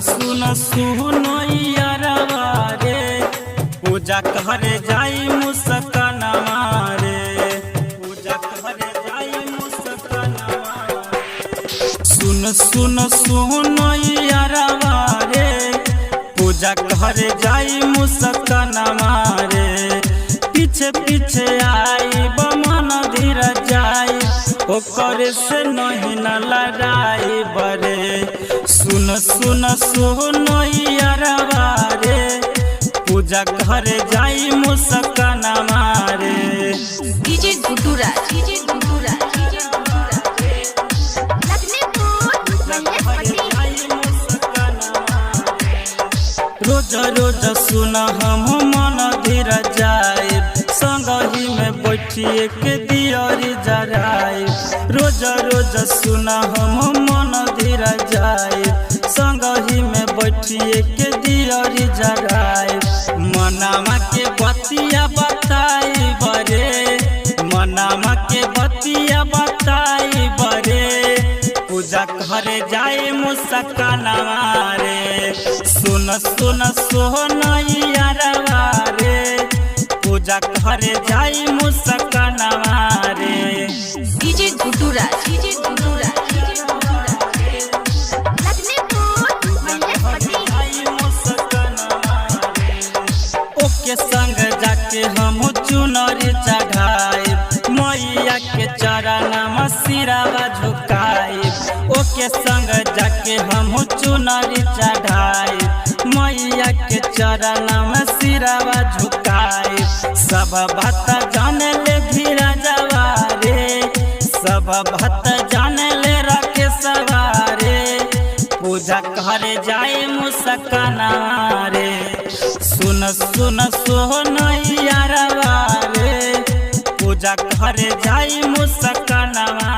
सुन यारवा रे पूजा करे जाई मुस्कानवा रे पूजा करे जाई मुस्कानवा सुन यारवा रे पूजा करे जाई मुस्कानवा रे पीछे पीछे आई बमन धीर जाई ओकर से नहीं न लड़ाई बरे सुन यारवा रे पूजा करे जाई मुस्कानवा रे डीजे गुडूरा रोज रोज सुन हम मन धीर जाए संगही में बैठिए के दियरी जराए रोज रोज सुन हम मन धीर जाए संगही में बैठिए के दियरी जराए मनामा के बतिया बताई बरे मनामा के बतिया बताई बरे पूजा करे जाए मुस्कानवा रे सुन यारवा रे पूजा करे जाई मुस्कानवा रे डीजे गुडूरा ओके संग जाके हम चुनरी चढ़ाए मैया के चरण में सिरावा झुकाए ओके संग जाके हम चुनरी चढ़ाए मैया के चरण में सिरावा झुकाए सब बात जाने ले धीरा जवा रे सब बात जाने ले रखे सवारे पूजा करे जाए मुस्कानवा रे सुन यारवा रे पूजा करे जाई मुस्कानवा।